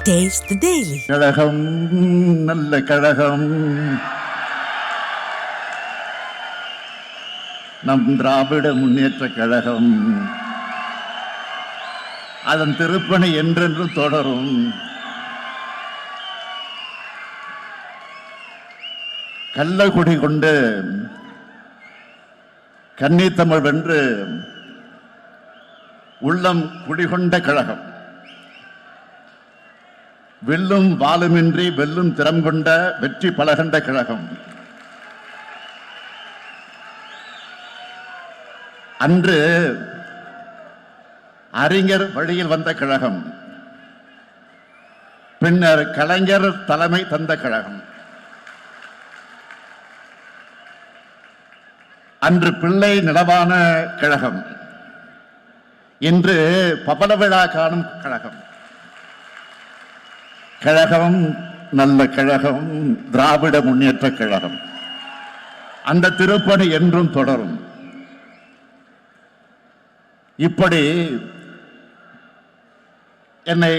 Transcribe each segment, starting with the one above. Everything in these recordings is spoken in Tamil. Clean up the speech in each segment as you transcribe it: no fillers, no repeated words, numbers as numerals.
Taste the Daily. கழகம் நல்ல கழகம், நம் திராவிட முன்னேற்ற கழகம். அதன் திருப்பணி என்றென்றும் தொடரும். கள்ளக்குடி கொண்டு கன்னித்தமிழ் வென்று உள்ளம் குடிகொண்ட கழகம். வெல்லும் வாளுமின்றி வெல்லும் திறம் கொண்ட வெற்றி பலகண்ட கழகம். அன்று அறிஞர் வழியில் வந்த கழகம், பின்னர் கலைஞர் தலைமை தந்த கழகம். அன்று பிள்ளை நிலவான கழகம், இன்று பவள விழா காணும் கழகம். கழகம் நல்ல கழகம், திராவிட முன்னேற்ற கழகம். அந்த திருப்பணி என்றும் தொடரும். இப்படி என்னை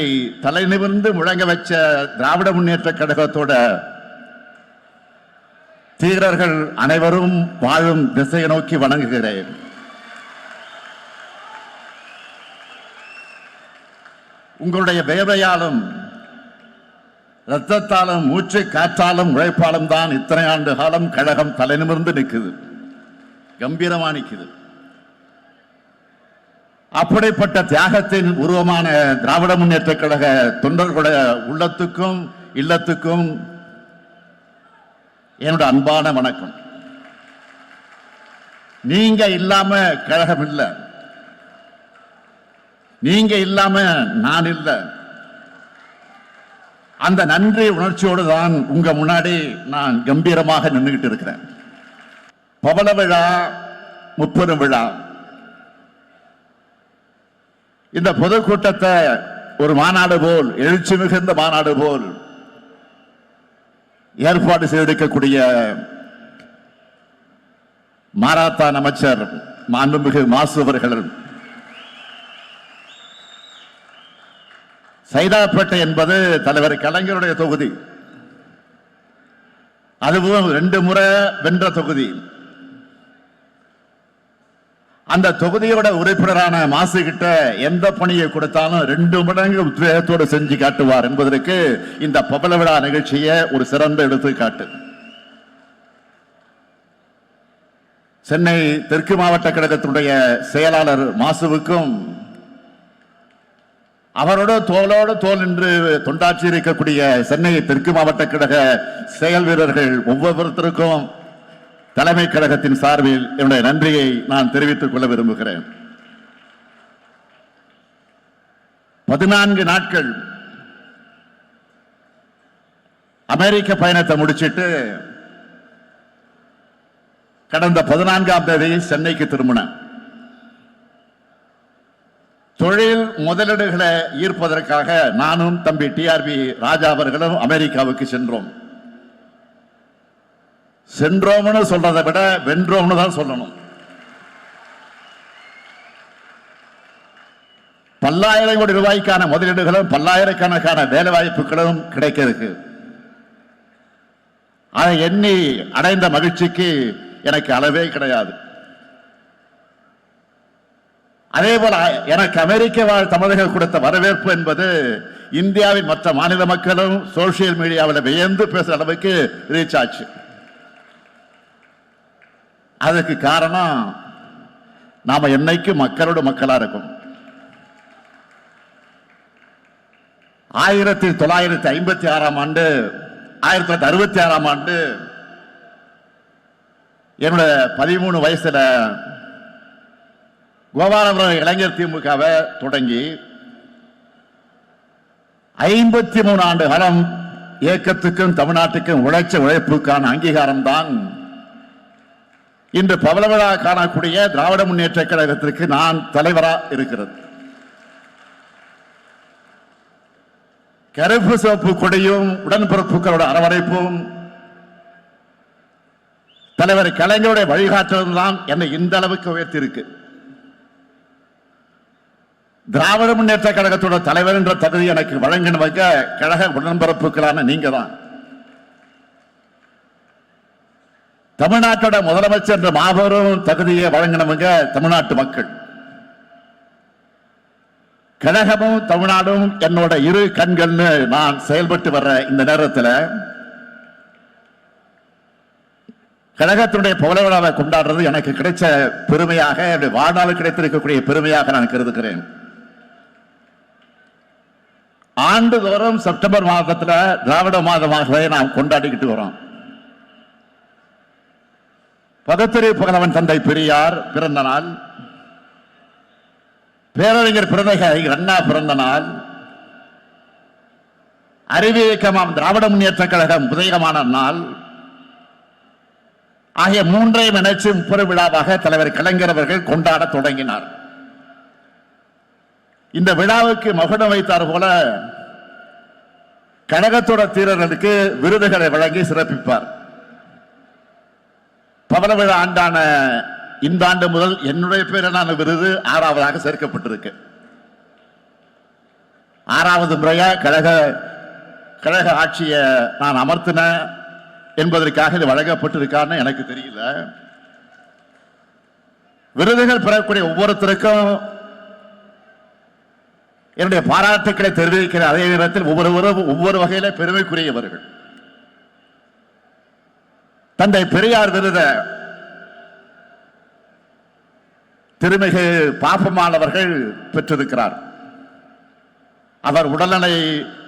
தலை நிமிர்ந்து முழங்க வச்ச திராவிட முன்னேற்ற கழகத்தோட தீரர்கள் அனைவரும் வாழும் திசையை நோக்கி வணங்குகிறேன். உங்களுடைய வேவையாலும் ரத்தத்தாலும் மூச்சு காற்றாலும் உழைப்பாலும் தான் இத்தனை ஆண்டு காலம் கழகம் தலை நிமிர்ந்து நிற்குது, கம்பீரமா நிற்குது. அப்படிப்பட்ட தியாகத்தின் உருவமான திராவிட முன்னேற்ற கழக தொண்டர்களுடைய உள்ளத்துக்கும் இல்லத்துக்கும் என்னோட அன்பான வணக்கம். நீங்க இல்லாம கழகம் இல்லை, நீங்க இல்லாம நான் இல்லை. அந்த நன்றி உணர்ச்சியோடு தான் உங்க முன்னாடி நான் கம்பீரமாக நின்றுகிட்டு இருக்கிறேன். பவள விழா, முப்பெரும் விழா, இந்த பொதுக்கூட்டத்தை ஒரு மாநாடு போல், எழுச்சி மிகுந்த மாநாடு போல் ஏற்பாடு செய்திருக்கக்கூடிய மாரத்தான் அமைச்சர் மாண்புமிகு மாசு அவர்கள், சைதாப்பேட்டை என்பது தலைவர் கலைஞருடைய தொகுதி, அதுவும் 2 முறை வென்ற தொகுதி. அந்த தொகுதியோட உறுப்பினரான மாசு கிட்ட எந்த பணியை கொடுத்தாலும் 2 மடங்கு உத்வேகத்தோடு செஞ்சு காட்டுவார் என்பதற்கு இந்த பவள விழா நிகழ்ச்சியை ஒரு சிறந்த எடுத்துக்காட்டு. சென்னை தெற்கு மாவட்ட கழகத்தினுடைய செயலாளர் மாசுவுக்கும் அவரோட தோளோடு தோல் என்று தொண்டாற்றி இருக்கக்கூடிய சென்னை தெற்கு மாவட்ட கழக செயல் வீரர்கள் ஒவ்வொருத்தருக்கும் தலைமை கழகத்தின் சார்பில் என்னுடைய நன்றியை நான் தெரிவித்துக் கொள்ள விரும்புகிறேன். 14 நாட்கள் அமெரிக்க பயணத்தை முடிச்சிட்டு கடந்த 14ஆம் தேதி சென்னைக்கு திரும்பினேன். தொழில் முதலீடுகளை ஈர்ப்பதற்காக நானும் தம்பி டிஆர்பி ராஜா அவர்களும் அமெரிக்காவுக்கு சென்றோம். சென்றோம்னு சொல்றதை விட வென்றோம்னு தான் சொல்லணும். பல்லாயிரம் கோடி ரூபாய்க்கான முதலீடுகளும் பல்லாயிரக்கணக்கான வேலை வாய்ப்புகளும் கிடைக்க இருக்கு. அதை எண்ணி அடைந்த மகிழ்ச்சிக்கு எனக்கு அளவே கிடையாது. அதே போல எனக்கு அமெரிக்க வாழ் தமிழர்கள் கொடுத்த வரவேற்பு என்பது இந்தியாவின் மற்ற மாநில மக்களும் சோசியல் மீடியாவில் வியந்து பேசுற அளவுக்கு ரீச் ஆச்சு. அதுக்கு காரணம் நாம என்னைக்கு மக்களோட மக்களா இருக்கும். 1956ஆம் ஆண்டு 1966ஆம் ஆண்டு என்னோட 13 வயசுல கோபாலபுரம் இளைஞர் திமுகவை தொடங்கி 53 ஆண்டு காலம் இயக்கத்துக்கும் தமிழ்நாட்டுக்கும் உழைச்ச உழைப்புக்கான அங்கீகாரம் தான் இன்று பவள விழா காணக்கூடிய திராவிட முன்னேற்ற கழகத்திற்கு நான் தலைவரா இருக்கிறது. கருப்பு சிவப்பு கொடியும் உடன்பிறப்புகளோட அரவணைப்பும் தலைவர் கலைஞருடைய வழிகாட்டுதல் தான் என்னை இந்த அளவுக்கு உயர்த்தி இருக்கு. திராவிட முன்னேற்ற கழகத்தோட தலைவர் என்ற தகுதி எனக்கு வழங்கினவங்க கழக உடன்பிறப்புகளான நீங்க தான். தமிழ்நாட்டோட முதலமைச்சர் என்ற மாபெரும் தகுதியை வழங்கினவங்க தமிழ்நாட்டு மக்கள். கழகமும் தமிழ்நாடும் என்னோட இரு கண்கள்னு நான் செயல்பட்டு வர்ற இந்த நேரத்தில் கழகத்தினுடைய பவள விழாவை கொண்டாடுறது எனக்கு கிடைச்ச பெருமையாக, என்னுடைய வாழ்நாள் கிடைத்திருக்கக்கூடிய பெருமையாக நான் கருதுகிறேன். ஆண்டுதோறும் செப்டம்பர் மாதத்தில் திராவிட மாதமாகவே நாம் கொண்டாடிக்கிட்டு வரோம். பதத்திரி புகழவன் தந்தை பெரியார் பிறந்த நாள், பேரறிஞர் பிறந்தகை அண்ணா பிறந்த நாள், அறிவியக்கமாம் திராவிட முன்னேற்ற கழகம் உதயமான நாள் ஆகிய மூன்றையும் இணைச்சு முப்பெரு விழாவாக தலைவர் கலைஞர் அவர்கள் கொண்டாட தொடங்கினார். இந்த விழாவுக்கு மகுடம் வைத்தார் போல கழகத்தோட தீரர்களுக்கு விருதுகளை வழங்கி சிறப்பிப்பார். பவள விழா ஆண்டான இந்த ஆண்டு முதல் என்னுடைய பேரான விருது 6வதாக சேர்க்கப்பட்டிருக்கு. 6வது முறையா கழக ஆட்சியை நான் அமர்த்தின என்பதற்காக இது வழங்கப்பட்டிருக்கான்னு எனக்கு தெரியல. விருதுகள் பெறக்கூடிய ஒவ்வொருத்தருக்கும் என்னுடைய பாராட்டுக்களை தெரிவிக்கிற அதே நேரத்தில் ஒவ்வொருவரும் ஒவ்வொரு வகையில பெருமைக்குரியவர்கள். தந்தை பெரியார் விருத திருமிகு பாப்பம்மாள் பெற்றிருக்கிறார். அவர் உடல்நிலை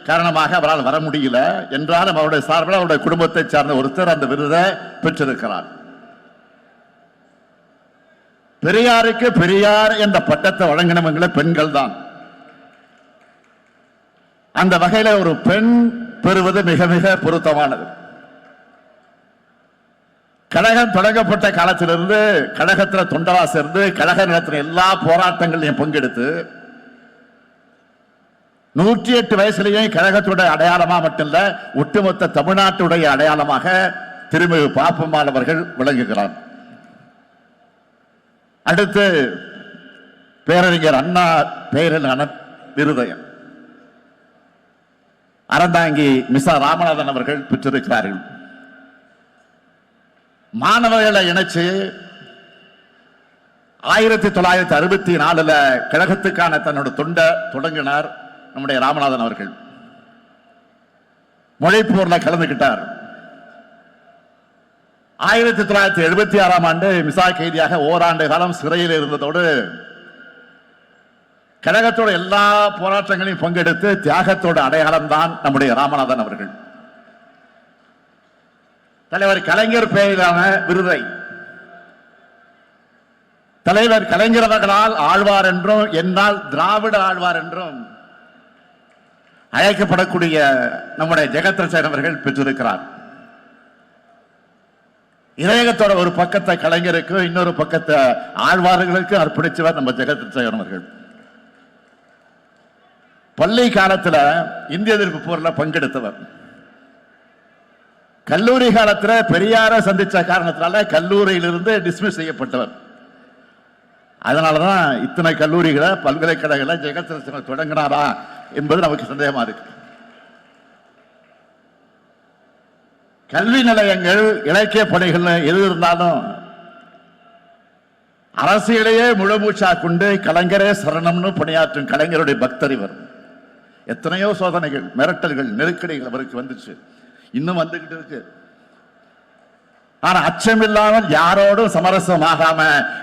காரணமாக அவரால் வர முடியல என்றாலும் அவருடைய சார்பில் அவருடைய குடும்பத்தை சார்ந்த ஒருத்தர் அந்த விருதை பெற்றிருக்கிறார். பெரியாருக்கு பெரியார் என்ற பட்டத்தை வழங்கினவங்களே பெண்கள் தான். அந்த வகையில ஒரு பெண் பெறுவது மிக மிக பொருத்தமானது. கழகம் தொடங்கப்பட்ட காலத்திலிருந்து கழகத்தில் தொண்டரா சேர்ந்து கழக நடத்தின எல்லா போராட்டங்களையும் பங்கெடுத்து 108 வயசுலேயும் கழகத்துடைய அடையாளமா மட்டுமல்ல, ஒட்டுமொத்த தமிழ்நாட்டுடைய அடையாளமாக திருமிகு பாப்பம்மாள் அவர்கள் விளங்குகிறார். அடுத்து பேரறிஞர் அண்ணா பெயரிலான விருதயம் அறந்தாங்கி மிசா ராமநாதன் அவர்கள் பெற்றிருக்கிறார்கள். மாணவர்களை இணைச்சு 1964 கழகத்துக்கான தன்னோட தொண்டை தொடங்கினார் நம்முடைய ராமநாதன் அவர்கள். மொழிப்போர்ல கலந்துகிட்டார். 1976 ஆண்டு மிசா கைதியாக ஓராண்டு காலம் சிறையில் இருந்ததோடு கழகத்தோட எல்லா போராட்டங்களையும் பங்கெடுத்து தியாகத்தோட அடையாளம் தான் நம்முடைய ராமநாதன் அவர்கள். தலைவர் கலைஞர் பெயரிலான விருதை தலைவர் கலைஞர் அவர்களால் ஆழ்வார் என்றும் என்னால் திராவிட ஆழ்வார் என்றும் அழைக்கப்படக்கூடிய நம்முடைய ஜெகத்ரட்சகன் அவர்கள் பெற்றிருக்கிறார். இதயத்தோட ஒரு பக்கத்தை கலைஞருக்கு, இன்னொரு பக்கத்தை ஆழ்வார்களுக்கு அர்ப்பணிச்சவர் நம்ம ஜெகத்ரட்சகன் அவர்கள். பள்ளி காலத்தில் இந்திய எதிர்ப்பு போரில் பங்கெடுத்தவர். கல்லூரி காலத்தில் பெரியார சந்திச்ச காரணத்தினால கல்லூரியிலிருந்து டிஸ்மிஸ் செய்யப்பட்டவர். அதனாலதான் இத்தனை கல்லூரிகளை பல்கலைக்கழகங்களை ஜெகத்ரட்சகன் தொடங்கினாரா என்பது நமக்கு சந்தேகமா இருக்கு. கல்வி நிலையங்கள், இலக்கிய பணிகள் எது இருந்தாலும் அரசியலையே முழுமூச்சா கொண்டு கலைஞரே சரணம்னு பணியாற்றும் கலைஞருடைய பக்தர் இவர். எத்தனையோ சோதனைகள், மிரட்டல்கள், நெருக்கடிகள் அவருக்கு வந்துச்சு, இன்னும் வந்துகிட்டு இருக்கு. ஆனா அச்சமில்லாமல் யாரோடும் சமரசமாகாம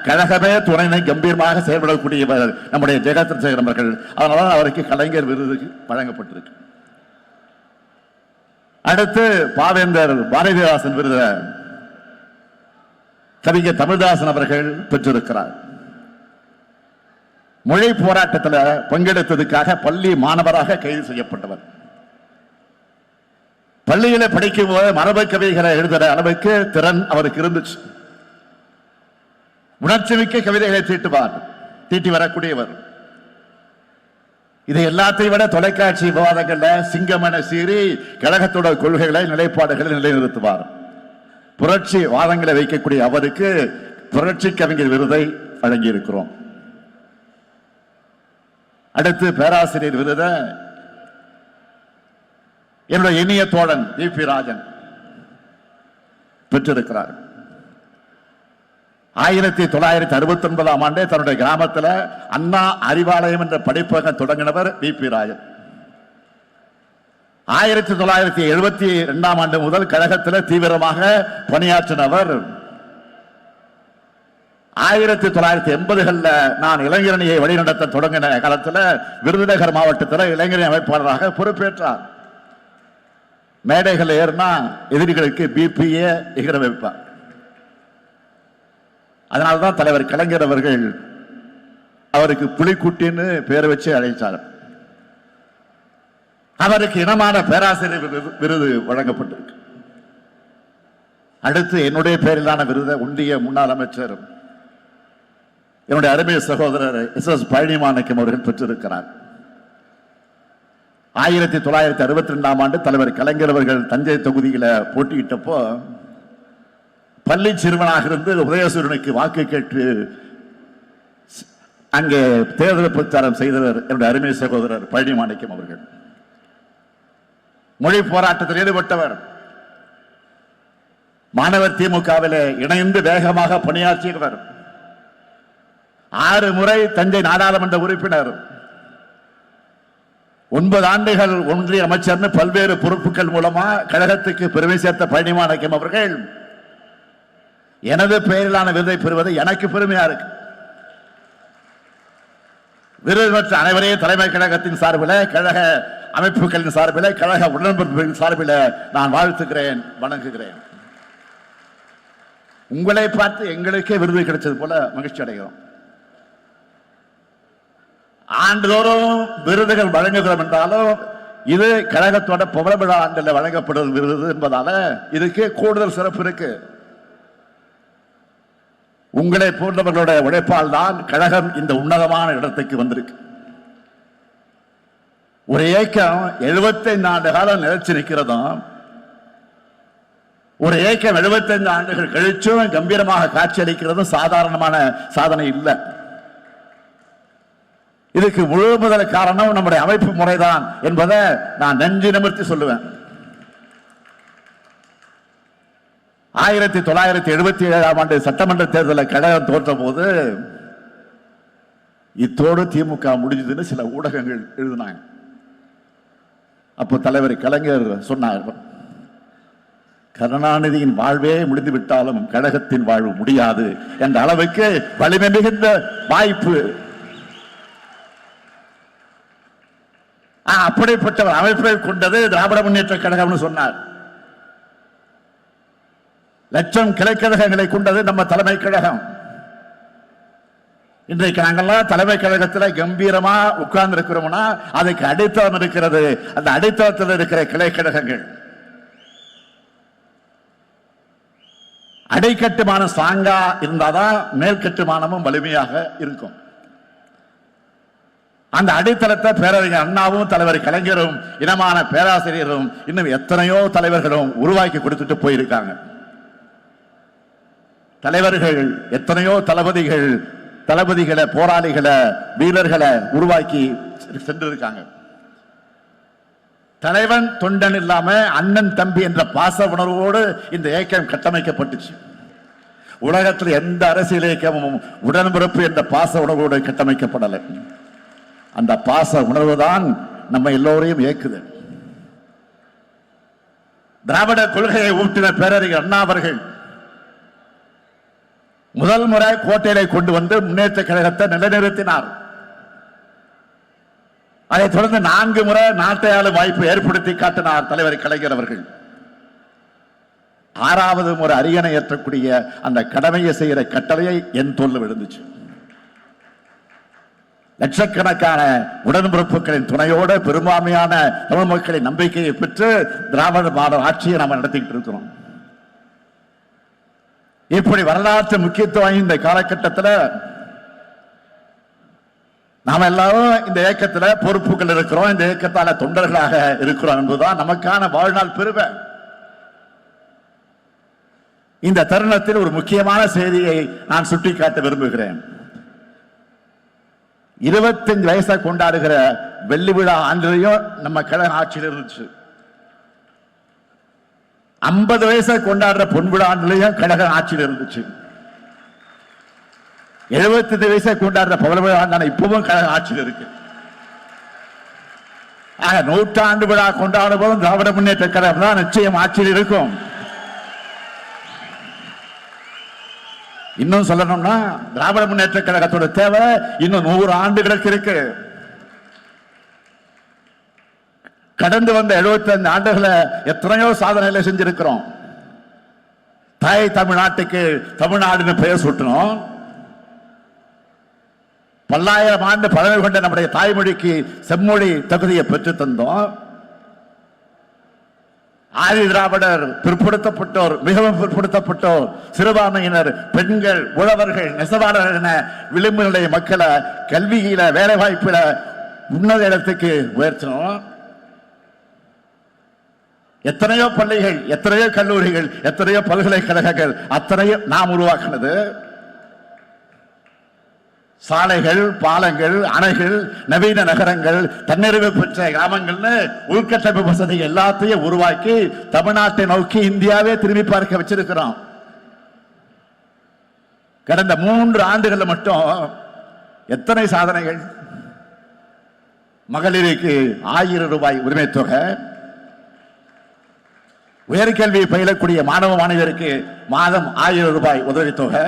கழகமே துணைனை கம்பீரமாக செயல்படக்கூடியவர் நம்முடைய ஜெகத்ரட்சகன் அவர்கள். அதனால அவருக்கு கலைஞர் விருது வழங்கப்பட்டிருக்கு. அடுத்து பாவேந்தர் பாரதிதாசன் விருது கவிஞர் தமிழ்தாசன் அவர்கள் பெற்றிருக்கிறார். மொழி போராட்டத்தில் பங்கெடுத்ததுக்காக பள்ளி மாணவராக கைது செய்யப்பட்டவர். பள்ளியில படிக்கும் போது மரபு கவிதைகளை எழுதுற அளவுக்கு திறன் அவருக்கு இருந்துச்சு. உணர்ச்சி மிக்க கவிதைகளை தீட்டி வரக்கூடியவர். இது எல்லாத்தையும் விட தொலைக்காட்சி விவாதங்கள்ல சிங்கமன சீறி கழகத்தோட கொள்கைகளை, நிலைப்பாடுகளை நிலைநிறுத்துவார். புரட்சி வாதங்களை வைக்கக்கூடிய அவருக்கு புரட்சி கவிஞர் விருதை வழங்கி இருக்கிறோம். அடுத்து பேராசிரியர் விருதை என்னுடைய இனிய தோழன் வி.பி. ராஜன் பெற்றிருக்கிறார். 1969ஆம் ஆண்டே தன்னுடைய கிராமத்தில் அண்ணா அறிவாலயம் என்ற படிப்பகம் தொடங்கினவர் வி.பி. ராஜன். 1972ஆம் ஆண்டு முதல் கழகத்தில் தீவிரமாக பணியாற்றினவர். 1980களில் நான் இளைஞரணியை வழிநடத்த தொடங்கின காலத்தில் விருதுநகர் மாவட்டத்தில் இளைஞரணி அமைப்பாளராக பொறுப்பேற்றார். மேடைகள் ஏறினா எதிரிகளுக்கு பிபிஏ எகிர வைப்பார். அதனால்தான் தலைவர் கலைஞர் அவர்கள் அவருக்கு புலிக்குட்டின்னு பேர் வச்சு அழைத்தார். அவருக்கு இனமான பேராசிரியர் விருது வழங்கப்பட்டிருக்கு. அடுத்து என்னுடைய பேரிலான விருதை ஒன்றிய முன்னாள் அமைச்சர் என்னுடைய அருமை சகோதரர் எஸ்.எஸ். பழனிமாணிக்கம் அவர்கள் பெற்றிருக்கிறார். 1962ஆம் ஆண்டு தலைவர் கலைஞர் அவர்கள் தஞ்சை தொகுதியில போட்டியிட்டப்போ பள்ளி சிறுவனாக இருந்து உதயசூரனுக்கு வாக்கு கேட்டு அங்கே தேர்தல் பிரச்சாரம் செய்தவர் என்னுடைய அருமை சகோதரர் பழனிமாணிக்கம் அவர்கள். மொழி போராட்டத்தில் ஈடுபட்டவர். மாணவர் திமுகவிலே இணைந்து வேகமாக பணியாற்றியவர். 6 முறை தஞ்சை நாடாளுமன்ற உறுப்பினர், 9 ஆண்டுகள் ஒன்றிய அமைச்சர், பல்வேறு பொறுப்புகள் மூலமா கழகத்துக்கு பெருமை சேர்த்த பழனிமாணிக்கம் அவர்கள் எனது பெயரிலான விருதை பெறுவது எனக்கு பெருமையா இருக்கு. விருது பெற்ற அனைவரையும் தலைமை கழகத்தின் சார்பில், கழக அமைப்புகளின் சார்பில், கழக உடன்பிறப்புகளின் சார்பில் நான் வாழ்த்துகிறேன், வணங்குகிறேன். உங்களை பார்த்து எங்களுக்கே விருது கிடைச்சது போல மகிழ்ச்சி அடைகிறோம். ஆண்டுதோறும் விருதுகள் வழங்குகிறோம் என்றாலும் இது கழகத்தோட புகழ் விழா ஆண்டில் வழங்கப்படும் விருது என்பதால இதுக்கு கூடுதல் சிறப்பு இருக்கு. உங்களை போன்றவர்களுடைய உழைப்பால் தான் கழகம் இந்த உன்னதமான இடத்துக்கு வந்திருக்கு. ஒரு இயக்கம் 75 ஆண்டு காலம் நிலைச்சு நிற்கிறதும், ஒரு இயக்கம் 75 ஆண்டுகள் கழிச்சும் கம்பீரமாக காட்சியளிக்கிறதும் சாதாரணமான சாதனை இல்லை. இதுக்கு முழு முதல் காரணம் நம்முடைய அமைப்பு முறைதான் என்பதை நான் நெஞ்சு நிமிர்த்தி சொல்லுவேன். 1977ஆம் ஆண்டு சட்டமன்ற தேர்தலில் கழகம் தோற்ற போது இத்தோடு திமுக முடிஞ்சதுன்னு சில ஊடகங்கள் எழுதினாங்க. அப்போ தலைவர் கலைஞர் சொன்னார், கருணாநிதியின் வாழ்வே முடிந்து விட்டாலும் கழகத்தின் வாழ்வு முடியாது என்ற அளவுக்கு வலிமை மிகுந்த வாய்ப்பு. அப்படிப்பட்ட அமைப்பை கொண்டது திராவிட முன்னேற்ற கழகம்னு சொன்னார். லட்சம் கிளைக்கழகங்களை கொண்டது நம்ம தலைமை கழகம். இன்றைக்கு நாங்கெல்லாம் தலைமை கழகத்தில் கம்பீரமா உட்கார்ந்து இருக்கிறோம்னா அதுக்கு அடித்தளம் இருக்கிறது. அந்த அடித்தளத்தில் இருக்கிற கிளைக்கழகங்கள் அடிக்கட்டுமானம் ஸ்ட்ராங்கா இருந்தாதான் மேல்கட்டுமானமும் வலிமையாக இருக்கும். அந்த அடித்தளத்தை பேரறிஞர் அண்ணாவும் தலைவர் கலைஞரும் இனமான பேராசிரியரும் இன்னும் எத்தனையோ தலைவர்களும் உருவாக்கி கொடுத்துட்டு போயிருக்காங்க. தலைவர்கள் எத்தனையோ தளபதிகளை, போராளிகளை, வீரர்களை உருவாக்கி சென்றிருக்காங்க. தலைவன் தொண்டன் இல்லாம அண்ணன் தம்பி என்ற பாச உணர்வோடு இந்த இயக்கம் கட்டமைக்கப்பட்டுச்சு. உலகத்தில் எந்த அரசியல் இயக்கமும் உடன்பிறப்பு என்ற பாச உணர்வோடு கட்டமைக்கப்படலை. அந்த பாச உணர்வு தான் நம்ம எல்லோரையும் இயக்குது. திராவிட கொள்கையை ஊட்டின பேரறிஞர் அண்ணா அவர்கள் முதல் முறை கோட்டையை கொண்டு வந்து முன்னேற்ற கழகத்தை நிலைநிறுத்தினார். அதைத் தொடர்ந்து 4 முறை நாட்டை ஆளும் வாய்ப்பு ஏற்படுத்தி காட்டினார் தலைவர் கலைஞர் அவர்கள். 6வது முறை அரியணை ஏற்றக்கூடிய அந்த கடமையை செய்கிற கட்டளையை என் தோல்ல விழுந்துச்சு. லட்சக்கணக்கான உடன்பிறப்புகளின் துணையோடு பெரும்பான்மையான தமிழ் மக்களின் நம்பிக்கையை பெற்று திராவிட மாடல் ஆட்சியை நாம் நடத்திக்கிட்டு இருக்கிறோம். இப்படி வரலாற்று முக்கியத்துவம் இந்த காலகட்டத்தில் நாம எல்லாரும் இந்த இயக்கத்தில் பொறுப்புகள் இருக்கிறோம். இந்த இயக்கத்தால தொண்டர்களாக இருக்கிறோம் என்பதுதான் நமக்கான வாழ்நாள் பெருமை. இந்த தருணத்தில் ஒரு முக்கியமான செய்தியை நான் சுட்டிக்காட்ட விரும்புகிறேன். 25 வயசை கொண்டாடுகிற வெள்ளி விழா ஆண்டிலையும் நம்ம கழக ஆட்சியில் இருந்துச்சு. 50 வயசை கொண்டாடுற பொன் விழா ஆண்டிலையும் கழக ஆட்சியில் இருந்துச்சு. 75 வயசை கொண்டாடுற பவள விழா ஆண்டான இப்பவும் கழக ஆட்சியில் இருக்கு. ஆக 100ஆண்டு விழா கொண்டாடும் போதும் திராவிட முன்னேற்ற கழகம் தான் நிச்சயம் ஆட்சியில் இருக்கும். இன்னும் சொல்லணும்னா திராவிட முன்னேற்ற கழகத்தோட தேவை இன்னும் 100 ஆண்டுகளுக்கு இருக்கு. கடந்து வந்த 75 ஆண்டுகளை எத்தனையோ சாதனைகளை செஞ்சிருக்கிறோம். தாய் தமிழ்நாட்டுக்கு தமிழ்நாடுன்னு பெயர் சூட்டணும். பல்லாயிரம் ஆண்டு பழமை கொண்ட நம்முடைய தாய்மொழிக்கு செம்மொழி தகுதியை பெற்று தந்தோம். ஆதி திராவிடர், பிற்படுத்தப்பட்டோர், மிகவும் பிற்படுத்தப்பட்டோர், சிறுபான்மையினர், பெண்கள், உழவர்கள், நெசவாளர்கள் என விளிம்பு நிலை மக்களை கல்வியில, வேலை வாய்ப்புல உன்னத இடத்துக்கு உயர்த்தணும். எத்தனையோ பள்ளிகள், எத்தனையோ கல்லூரிகள், எத்தனையோ பல்கலைக்கழகங்கள் அத்தனையும் நாம் உருவாக்கினது. சாலைகள், பாலங்கள், அணைகள், நவீன நகரங்கள், தன்னிறைவு பெற்ற கிராமங்கள்னு உள்கட்டமைப்பு வசதி எல்லாத்தையும் உருவாக்கி தமிழ்நாட்டை நோக்கி இந்தியாவே திரும்பி பார்க்க வச்சிருக்கிறோம். கடந்த 3 ஆண்டுகள் மட்டும் எத்தனை சாதனைகள்! மகளிருக்கு 1000 ரூபாய் உரிமை தொகை, உயர்கல்வி பயிலக்கூடிய மாணவ மாணவியருக்கு மாதம் 1000 ரூபாய் உதவித்தொகை,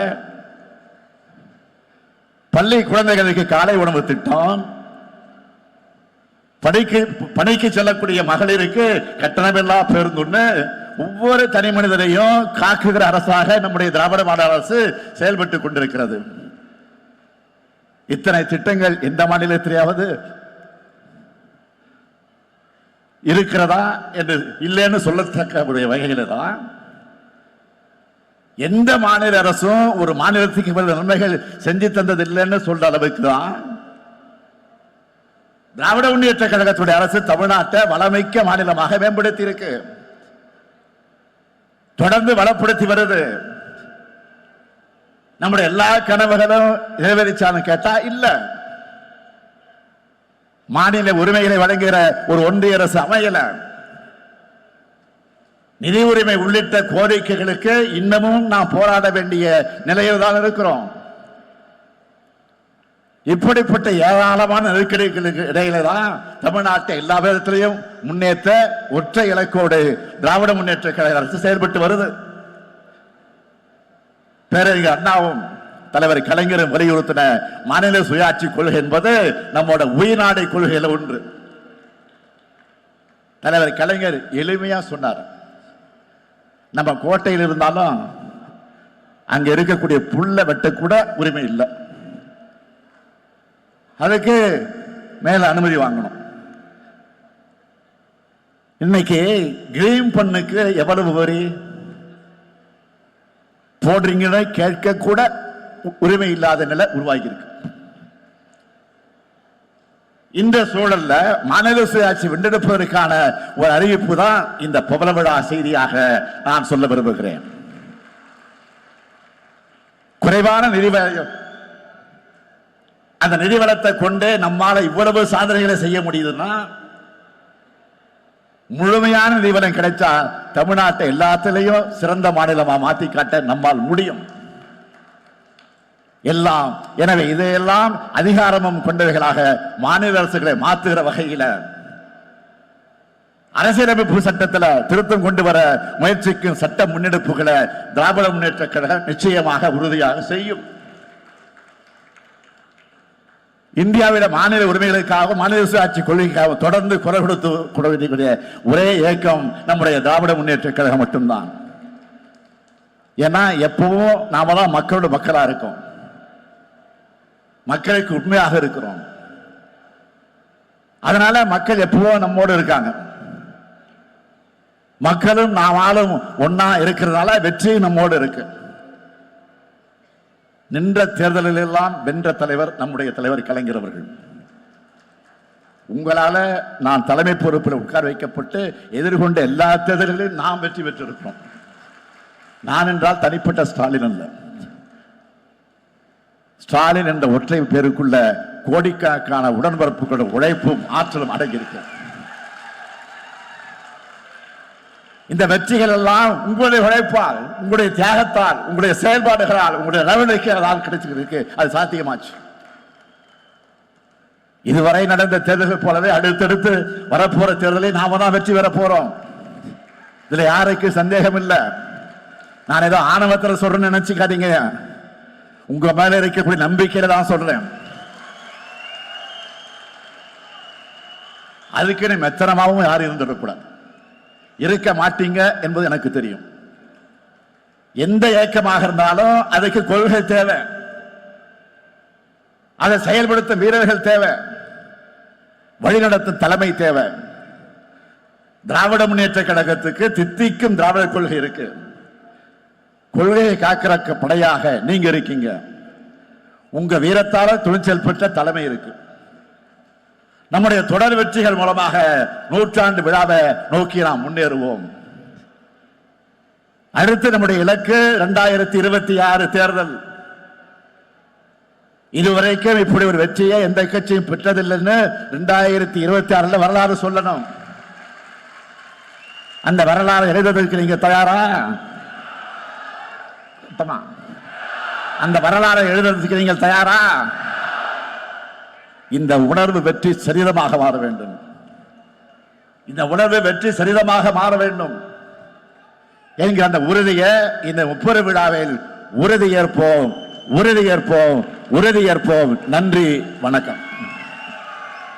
பள்ளி குழந்தைகளுக்கு காலை உணவு திட்டம், பணிக்கு செல்லக்கூடிய மகளிருக்கு கட்டணமில்லா பேருந்துன்னு ஒவ்வொரு தனி மனிதரையும் காக்குகிற அரசாக நம்முடைய திராவிட மாடல் அரசு செயல்பட்டுக் கொண்டிருக்கிறது. இத்தனை திட்டங்கள் எந்த மாநிலத்திலேயாவது இருக்கிறதா என்று இல்லைன்னு சொல்லத்தக்க வகையில் தான் எந்த மாநில அரசும் ஒரு மாநிலத்துக்கு நன்மைகள் செஞ்சு தந்தது இல்லைன்னு சொல்ற அளவுக்கு தான் திராவிட முன்னேற்ற கழகத்துடைய அரசு தமிழ்நாட்டை வளமிக்க மாநிலமாக மேம்படுத்தி இருக்கு, தொடர்ந்து வளப்படுத்தி வருது. நம்முடைய எல்லா கனவுகளும் நிறைவேறிச்சான்னு கேட்டா இல்ல. மாநில உரிமைகளை வழங்குகிற ஒரு ஒன்றிய அரசு அமையல. நிதி உரிமை உள்ளிட்ட கோரிக்கைகளுக்கு இன்னமும் நாம் போராட வேண்டிய நிலையில் தான் இருக்கிறோம். இப்படிப்பட்ட ஏராளமான நெருக்கடிகளுக்கு இடையில தான் தமிழ்நாட்டை எல்லா விதத்திலையும் முன்னேற்ற ஒற்றை இலக்கோடு திராவிட முன்னேற்ற கழக அரசு செயல்பட்டு வருது. பேரறிஞர் அண்ணாவும் தலைவர் கலைஞரும் வலியுறுத்தின மாநில சுயாட்சி கொள்கை என்பது நம்மோட உயிர்நாடை கொள்கையில ஒன்று. தலைவர் கலைஞர் எளிமையா சொன்னார், நம்ம கோட்டையில் இருந்தாலும் அங்க இருக்கக்கூடிய புல்ல வெட்ட கூட உரிமை இல்லை, அதுக்கு மேல அனுமதி வாங்கணும். இன்னைக்கு கிரீன் பண்ணுக்கு எவ்வளவு வரி போடுறீங்கன்னு கேட்க கூட உரிமை இல்லாத நிலை உருவாகி இருக்கு. இந்த சூழல்ல மாநில சுயாட்சி வென்றெடுப்பதற்கான ஒரு அறிவிப்பு தான் இந்த பவள விழா செய்தியாக நான் சொல்ல விரும்புகிறேன். குறைவான நிதிவளம், அந்த நிதிவளத்தை கொண்டு நம்மால இவ்வளவு சாதனைகளை செய்ய முடியுதுன்னா முழுமையான நிதிவளம் கிடைச்சா தமிழ்நாட்டை எல்லாத்திலையும் சிறந்த மாநிலமா மாத்தி காட்ட நம்மால் முடியும். எல்லாம் எனவே இதையெல்லாம் அதிகாரமும் கொண்டவைகளாக மாநில அரசுகளை மாற்றுகிற வகையில் அரசியலமைப்பு சட்டத்தில் திருத்தம் கொண்டு வர முயற்சிக்கும் சட்ட முன்னெடுப்புகளை திராவிட முன்னேற்ற கழகம் நிச்சயமாக உறுதியாக செய்யும். இந்தியாவில மாநில உரிமைகளுக்காக மாநில சுயாட்சி கொள்கைக்காக தொடர்ந்து குரல் கொடுத்து ஒரே இயக்கம் நம்முடைய திராவிட முன்னேற்ற கழகம் மட்டும்தான். ஏன்னா எப்பவும் நாம தான் மக்களோட மக்களா இருக்கோம், மக்களுக்கு உண்மையாக இருக்கிறோம். அதனால மக்கள் எப்பவும் நம்மோடு இருக்காங்க. மக்களும் நாமாலும் ஒன்னா இருக்கிறதால வெற்றி நம்மோடு இருக்கு. நின்ற தேர்தலில் எல்லாம் வென்ற தலைவர் நம்முடைய தலைவர் கலைஞர் அவர்கள். உங்களால நான் தலைமை பொறுப்பில் உட்கார வைக்கப்பட்டு எதிர்கொண்ட எல்லா தேர்தல்களிலும் நாம் வெற்றி பெற்றிருக்கிறோம். நான் என்றால் தனிப்பட்ட ஸ்டாலின் அல்ல, ஸ்டாலின் என்ற ஒற்றை பேருக்குள்ள கோடிக்கணக்கான உடன்பிறப்புகளோட உழைப்பும் ஆற்றலும் அடங்கியிருக்கிறது. இந்த வெற்றிகள் எல்லாம் உங்களுடைய உழைப்பால், உங்களுடைய தியாகத்தால், உங்களுடைய செயல்பாடுகளால், உங்களுடைய நடவடிக்கைகளால் கிடைச்சிருக்கு. அது சாத்தியமாச்சு. இதுவரை நடந்த தேர்தல்கள் போலவே அடுத்தடுத்து வரப்போற தேர்தலில் நாம தான் வெற்றி பெற போறோம். இதுல யாருக்கு சந்தேகம் இல்லை. நான் ஏதோ ஆணவத்தில் சொல்றேன்னு நினைச்சுக்காதீங்க. உங்க மேல இருக்கக்கூடிய நம்பிக்கையில தான் சொல்றேன். அதுக்கு மெத்தனமாவும் யாரும் இருந்துடக்கூடாது. இருக்க மாட்டீங்க என்பது எனக்கு தெரியும். எந்த இயக்கமாக இருந்தாலும் அதுக்கு கொள்கை தேவை, அதை செயல்படுத்த வீரர்கள் தேவை, வழிநடத்தும் தலைமை தேவை. திராவிட முன்னேற்ற கழகத்துக்கு தித்திக்கும் திராவிட கொள்கை இருக்கு. கொள்கையை காக்கிற படையாக நீங்க இருக்கீங்க. உங்க வீரத்தால துணிச்சல் பெற்ற தலைமை இருக்கு. நம்முடைய தொடர் வெற்றிகள் மூலமாக 100ஆண்டு விழாவை நோக்கி நாம் முன்னேறுவோம். அடுத்து நம்முடைய இலக்கு 2026 தேர்தல். இதுவரைக்கும் இப்படி ஒரு வெற்றியை எந்த கட்சியும் பெற்றதில்லைன்னு 2026 வரலாறு சொல்லணும். அந்த வரலாறு எழுதுவதற்கு நீங்க தயாரா? அந்த வரலாறு எழுதுவதற்கு நீங்கள் தயாரா? இந்த உணர்வு வெற்றி சரிதமாக மாற வேண்டும். இந்த உணர்வு வெற்றி சரிதமாக மாற வேண்டும் என்கிற அந்த உறுதியை இந்த முப்பெரு விழாவில் உறுதியேற்போம், உறுதியேற்போம், உறுதியேற்போம். நன்றி, வணக்கம்.